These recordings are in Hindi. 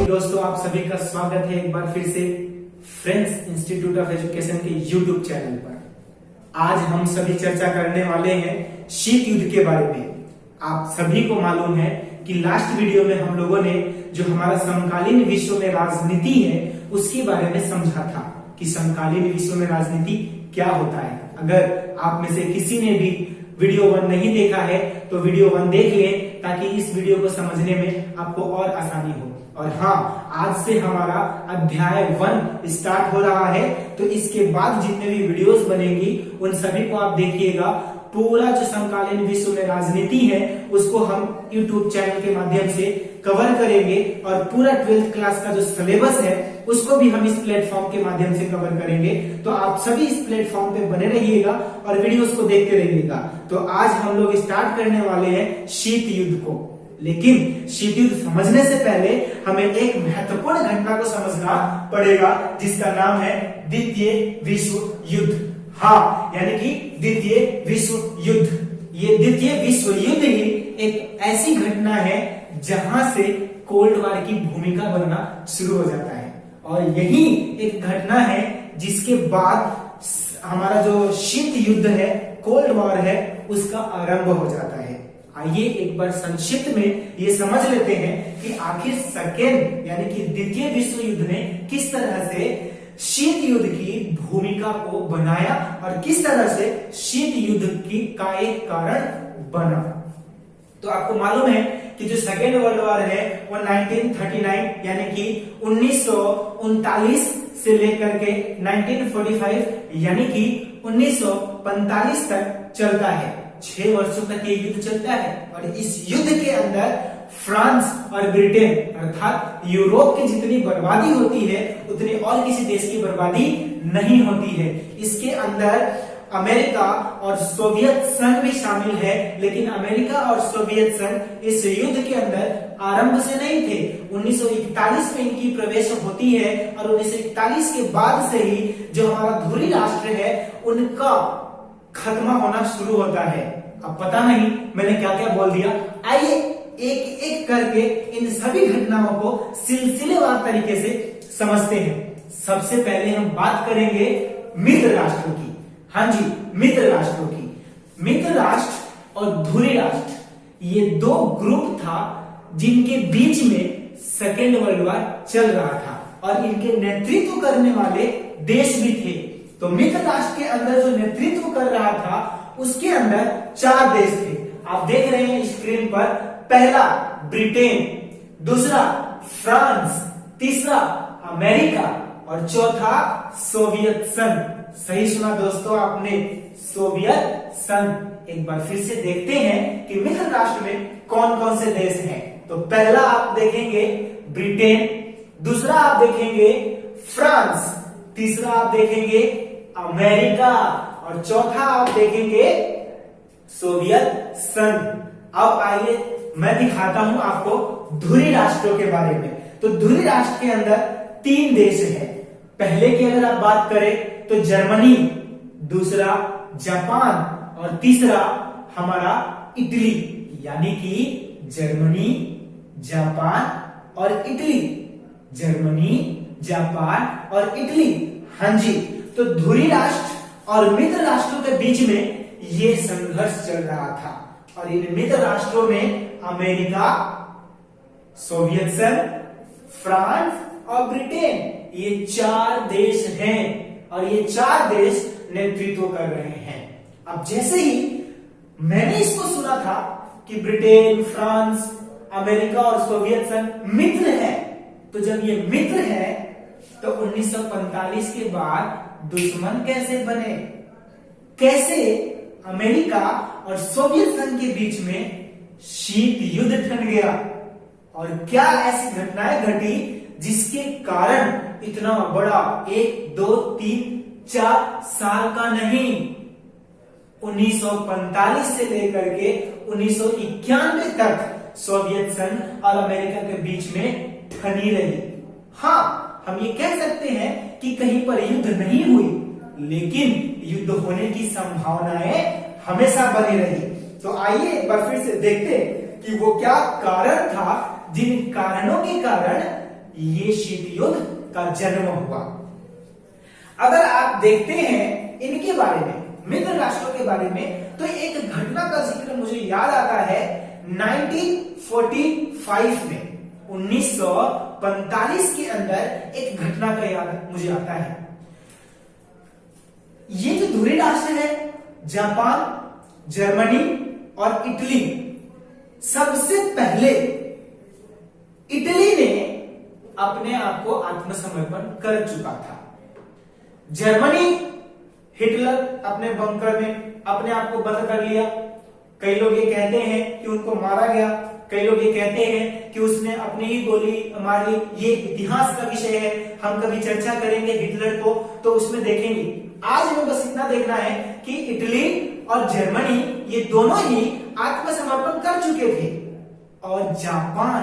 दोस्तों, आप सभी का स्वागत है एक बार फिर से फ्रेंड्स इंस्टीट्यूट ऑफ एजुकेशन के यूट्यूब चैनल पर। आज हम सभी चर्चा करने वाले हैं शीत युद्ध के बारे में। आप सभी को मालूम है कि लास्ट वीडियो में हम लोगों ने जो हमारा समकालीन विश्व में राजनीति है उसके बारे में समझा था कि समकालीन विश्व में राजनीति क्या होता है। अगर आप में से किसी ने भी वीडियो 1 नहीं देखा है तो वीडियो 1 देख लें ताकि इस वीडियो को समझने में आपको और आसानी हो। और हाँ, आज से हमारा अध्याय 1 स्टार्ट हो रहा है, तो इसके बाद जितने भी वीडियोस बनेंगी उन सभी को आप देखिएगा। पूरा जो समकालीन विश्व में राजनीति है उसको हम YouTube चैनल के माध्यम से कवर करेंगे और पूरा 12th क्लास का जो सिलेबस है उसको भी हम इस प्लेटफॉर्म के माध्यम से कवर करेंगे। तो आप सभी इस प्लेटफॉर्म पे बने रहिएगा और वीडियोस को देखते रहिएगा। तो आज हम लोग स्टार्ट करने वाले हैं शीत युद्ध को। लेकिन शीत युद्ध समझने से पहले हमें एक महत्वपूर्ण घटना को समझना पड़ेगा जिसका नाम है द्वितीय विश्व युद्ध। हाँ, यानी कि द्वितीय विश्व युद्ध। ये द्वितीय विश्व युद्ध ही एक ऐसी घटना है जहां से कोल्ड वॉर की भूमिका बनना शुरू हो जाता है और यही एक घटना है जिसके बाद हमारा जो शीत युद्ध है, कोल्ड वॉर है, उसका आरंभ हो जाता है। आइए एक बार संक्षिप्त में ये समझ लेते हैं कि आखिर सेकेंड यानी कि द्वितीय विश्व युद्ध ने किस तरह से शीत युद्ध की भूमिका को बनाया और किस तरह से शीत युद्ध की का एक कारण बना। तो आपको मालूम है कि जो सेकेंड वर्ल्ड वॉर है वो 1939 यानी कि 1939 से लेकर के 1945 यानी कि 1945 तक चलता है। 6 वर्षों तक ये युद्ध चलता है और इस युद्ध के अंदर फ्रांस और ब्रिटेन अर्थात यूरोप की जितनी बर्बादी होती है उतनी और किसी देश की बर्बादी नहीं होती है। इसके अंदर अमेरिका और सोवियत संघ भी शामिल है, लेकिन अमेरिका और सोवियत संघ इस युद्ध के अंदर आरंभ से नहीं थे। 1941 में इनकी प्रवेश होती है और 1941 के बाद से ही जो हमारा धुरी राष्ट्र है उनका खत्म होना शुरू होता है। अब पता नहीं मैंने क्या क्या बोल दिया। आइए एक एक करके इन सभी घटनाओं को सिलसिलेवार तरीके से समझते हैं। सबसे पहले हम बात करेंगे मित्र राष्ट्रों की। हाँ जी, मित्र राष्ट्रों की। मित्र राष्ट्र और धुरी राष्ट्र ये 2 ग्रुप था जिनके बीच में सेकेंड वर्ल्ड वॉर चल रहा था और इनके नेतृत्व करने वाले देश भी थे। तो मित्र राष्ट्र के अंदर जो नेतृत्व कर रहा था उसके अंदर 4 देश थे। आप देख रहे हैं स्क्रीन पर। पहला ब्रिटेन, दूसरा फ्रांस, तीसरा अमेरिका और चौथा सोवियत संघ। सही सुना दोस्तों आपने, सोवियत संघ। एक बार फिर से देखते हैं कि मित्र राष्ट्र में कौन कौन से देश हैं। तो पहला आप देखेंगे ब्रिटेन, दूसरा आप देखेंगे फ्रांस, तीसरा आप देखेंगे अमेरिका और चौथा आप देखेंगे सोवियत संघ। अब आइए मैं दिखाता हूं आपको धुरी राष्ट्रों के बारे में। तो धुरी राष्ट्र के अंदर 3 देश हैं। पहले की अगर आप बात करें तो जर्मनी, दूसरा जापान और तीसरा हमारा इटली। यानी कि जर्मनी, जापान और इटली। जर्मनी, जापान और इटली। हाँ जी, तो धुरी राष्ट्र और मित्र राष्ट्रों के बीच में ये संघर्ष चल रहा था और इन मित्र राष्ट्रों में अमेरिका, सोवियत संघ, फ्रांस और ब्रिटेन ये 4 देश हैं और ये 4 देश नेतृत्व कर रहे हैं। अब जैसे ही मैंने इसको सुना था कि ब्रिटेन, फ्रांस, अमेरिका और सोवियत संघ मित्र है, तो जब ये मित्र है तो 1945 के बाद दुश्मन कैसे बने? कैसे अमेरिका और सोवियत संघ के बीच में शीत युद्ध ठन गया? और क्या ऐसी घटनाएं घटी जिसके कारण इतना बड़ा 1, 2, 3, 4 साल का नहीं, 1945 से लेकर के 1991 तक सोवियत संघ और अमेरिका के बीच में ठनी रही। हाँ, हम ये कह सकते हैं कि कहीं पर युद्ध नहीं हुई, लेकिन युद्ध होने की संभावनाएं हमेशा बनी रही। तो आइए एक बार फिर से देखते हैं कि वो क्या कारण था जिन कारणों के कारण ये शीत युद्ध का जन्म हुआ। अगर आप देखते हैं इनके बारे में, मित्र राष्ट्रों के बारे में, तो एक घटना का जिक्र मुझे याद आता है 1945 में, 1945 के अंदर एक घटना का याद मुझे आता है। ये जो धुरी राष्ट्र है, जापान, जर्मनी और इटली, सबसे पहले इटली ने अपने आप को आत्मसमर्पण कर चुका था। जर्मनी, हिटलर अपने बंकर में अपने आप को बंद कर लिया। कई लोग ये कहते हैं कि उनको मारा गया, कई लोग ये कहते हैं कि उसने अपनी ही गोली मारी। ये इतिहास का विषय है, हम कभी चर्चा करेंगे हिटलर को तो उसमें देखेंगे। आज हमें बस इतना देखना है कि इटली और जर्मनी ये दोनों ही आत्मसमर्पण कर चुके थे। और जापान,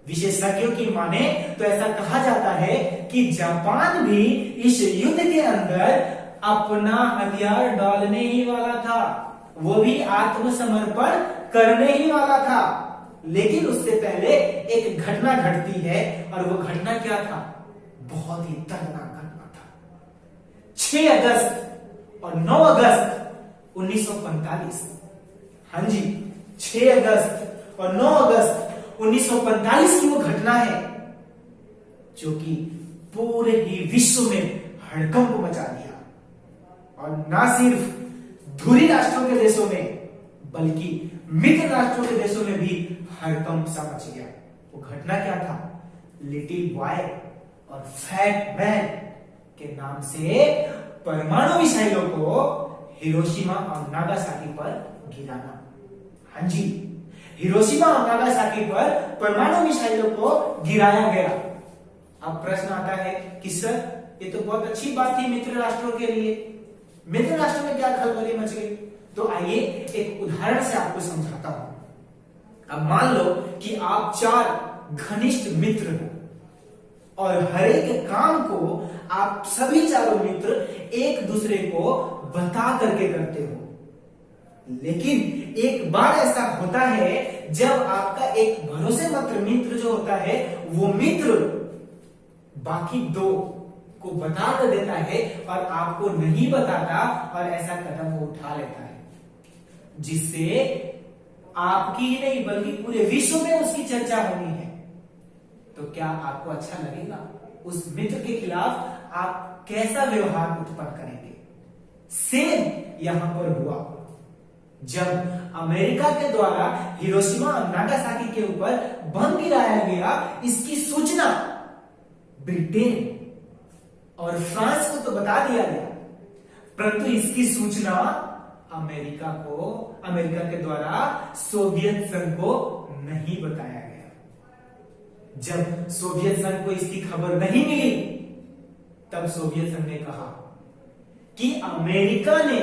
विशेषज्ञों की माने तो ऐसा कहा जाता है कि जापान भी इस युद्ध के अंदर अपना हथियार डालने ही वाला था, वो भी आत्मसमर्पण करने ही वाला था। लेकिन उससे पहले एक घटना घटती है, और वो घटना क्या था? बहुत ही दर्दनाक घटना था। 6 अगस्त और 9 अगस्त 1945, हाँ जी, 6 अगस्त और 9 अगस्त 1945 की वो घटना है जो कि पूरे ही विश्व में हड़कंप मचा दिया। और ना सिर्फ धुरी राष्ट्रों के देशों में, बल्कि मित्र राष्ट्रों के देशों में भी हड़कंप सा मच गया। वो घटना क्या था? लिटिल बॉय और फैट मैन के नाम से परमाणु मिसाइलों को हिरोशिमा और नागासाकी पर गिराना। हाँ जी, हिरोशिमा और नागासाकी पर परमाणु मिसाइलों को गिराया गया। अब प्रश्न आता है कि सर, ये तो बहुत अच्छी बात थी मित्र राष्ट्रों के लिए, मित्र राष्ट्र में क्या खलबली मच गई? तो आइए एक उदाहरण से आपको समझाता हूं। अब मान लो कि आप 4 घनिष्ठ मित्र हो और हर एक काम को आप सभी चारों मित्र एक दूसरे को बता करके करते हो। लेकिन एक बार ऐसा होता है जब आपका एक भरोसेमंद मित्र जो होता है, वो मित्र बाकी 2 को बता कर देता है और आपको नहीं बताता, और ऐसा कदम वो उठा लेता है जिससे आपकी ही नहीं बल्कि पूरे विश्व में उसकी चर्चा होनी है। तो क्या आपको अच्छा लगेगा? उस मित्र के खिलाफ आप कैसा व्यवहार उत्पन्न करेंगे? सेम यहां पर हुआ जब अमेरिका के द्वारा हिरोशिमा और नागासाकी के ऊपर बम गिराया गया। इसकी सूचना ब्रिटेन और फ्रांस को तो बता दिया गया, परंतु इसकी सूचना अमेरिका के द्वारा सोवियत संघ को नहीं बताया गया। जब सोवियत संघ को इसकी खबर नहीं मिली, तब सोवियत संघ ने कहा कि अमेरिका ने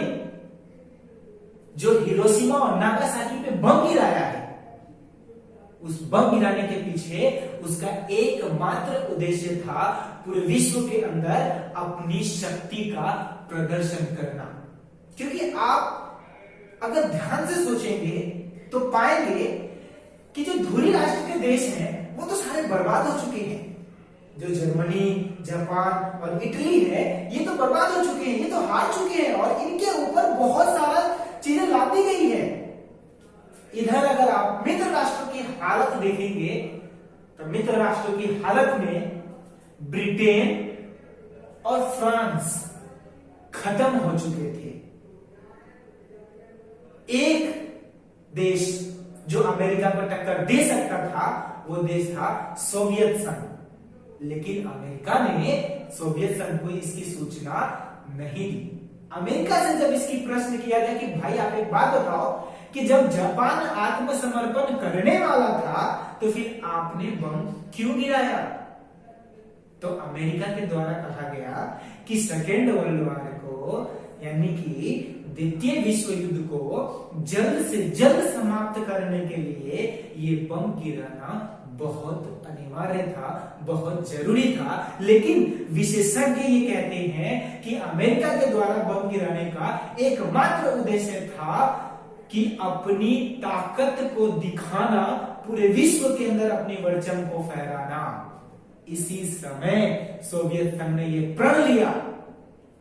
जो हिरोशिमा और नागासाकी पे बम गिराया है, उस बम गिराने के पीछे उसका एकमात्र उद्देश्य था पूरे विश्व के अंदर अपनी शक्ति का प्रदर्शन करना। क्योंकि आप अगर ध्यान से सोचेंगे तो पाएंगे कि जो धुरी राष्ट्र के देश हैं वो तो सारे बर्बाद हो चुके हैं। जो जर्मनी, जापान और इटली है, ये तो बर्बाद हो चुके हैं, ये तो हार चुके हैं, और इनके ऊपर बहुत सारा चीजें लादी गई है। इधर अगर आप मित्र राष्ट्रों की हालत देखेंगे तो मित्र राष्ट्रों की हालत में ब्रिटेन और फ्रांस खत्म हो चुके थे। एक देश जो अमेरिका को टक्कर दे सकता था वो देश था सोवियत संघ, लेकिन अमेरिका ने सोवियत संघ को इसकी सूचना नहीं दी। अमेरिका से जब इसकी प्रश्न किया गया कि भाई आप एक बात बताओ कि जब जापान आत्मसमर्पण करने वाला था तो फिर आपने बम क्यों गिराया? तो अमेरिका के द्वारा कहा गया कि सेकेंड वर्ल्ड वॉर को, यानी कि द्वितीय विश्व युद्ध को जल्द से जल्द समाप्त करने के लिए ये बम गिराना बहुत अनिवार्य था, बहुत जरूरी था। लेकिन विशेषज्ञ ये कहते हैं कि अमेरिका के द्वारा बम गिराने का एकमात्र उद्देश्य था कि अपनी ताकत को दिखाना, पूरे विश्व के अंदर अपनी परचम को फहराना। इसी समय सोवियत संघ ने यह प्रण लिया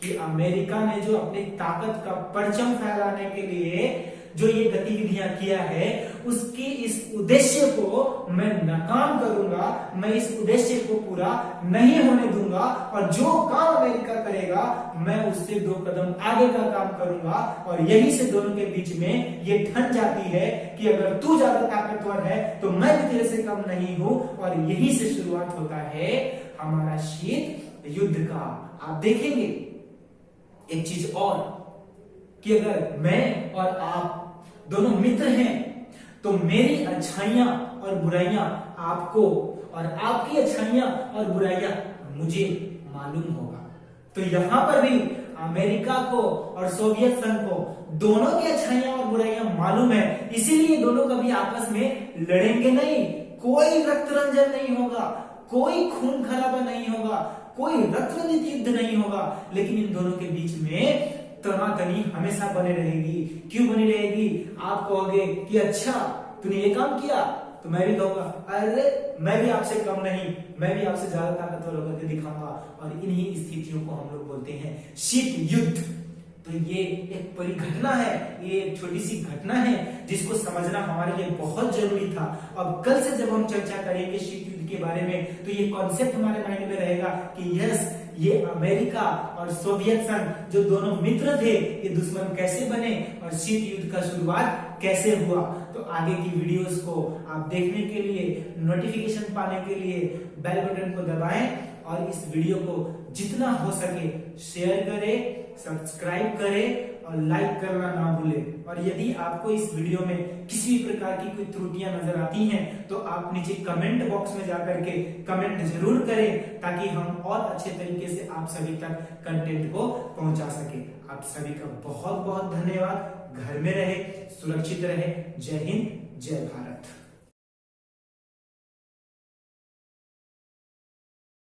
कि अमेरिका ने जो अपनी ताकत का परचम फहराने के लिए जो ये गतिविधियां किया है, उसके इस उद्देश्य को मैं नाकाम करूंगा, मैं इस उद्देश्य को पूरा नहीं होने दूंगा, और जो काम अमेरिका करेगा मैं उससे 2 कदम आगे का काम करूंगा। और यही से दोनों के बीच में ये ठन जाती है कि अगर तू ज्यादा ताकतवर है तो मैं भी तेरे से कम नहीं हूं, और यही से शुरुआत होता है हमारा शीत युद्ध का। आप देखेंगे एक चीज और कि अगर मैं और आप दोनों मित्र हैं तो मेरी अच्छाइयां और बुराइयां आपको और आपकी अच्छाइयां और बुराइयां मुझे मालूम होगा। तो यहां पर भी अमेरिका को और सोवियत संघ को दोनों की अच्छाइयां और बुराइयां मालूम है, इसीलिए दोनों कभी आपस में लड़ेंगे नहीं, कोई रक्त रंजन नहीं होगा, कोई खून खराबा नहीं होगा, कोई रक्त युद्ध नहीं होगा, लेकिन इन दोनों के बीच में तनातनी हमेशा बने रहेगी। क्यों बनी रहेगी? आप कहोगे कि अच्छा तूने ये काम किया, तो मैं भी कहूंगा अरे मैं भी आपसे कम नहीं, मैं भी आपसे ज्यादा ताकतवर होकर के दिखाऊंगा, और इन्हीं स्थितियों को हम लोग बोलते हैं शीत युद्ध। तो ये एक परिघटना है, ये एक छोटी सी घटना है जिसको समझना हमारे लिए बहुत जरूरी था। अब कल से जब हम चर्चा करेंगे शीत युद्ध के बारे में, तो ये कॉन्सेप्ट हमारे माइंड में रहेगा कि यस, ये अमेरिका और सोवियत संघ जो दोनों मित्र थे, ये दुश्मन कैसे बने और शीत युद्ध का शुरुआत कैसे हुआ। तो आगे की वीडियोस को आप देखने के लिए, नोटिफिकेशन पाने के लिए बेल बटन को दबाएं, और इस वीडियो को जितना हो सके शेयर करें, सब्सक्राइब करें और लाइक करना ना भूलें। और यदि आपको इस वीडियो में किसी भी प्रकार की कोई त्रुटियां नजर आती हैं तो आप नीचे कमेंट बॉक्स में जाकर के कमेंट जरूर करें, ताकि हम और अच्छे तरीके से आप सभी तक कंटेंट को पहुंचा सके। आप सभी का बहुत बहुत धन्यवाद। घर में रहे, सुरक्षित रहे। जय हिंद, जय भारत।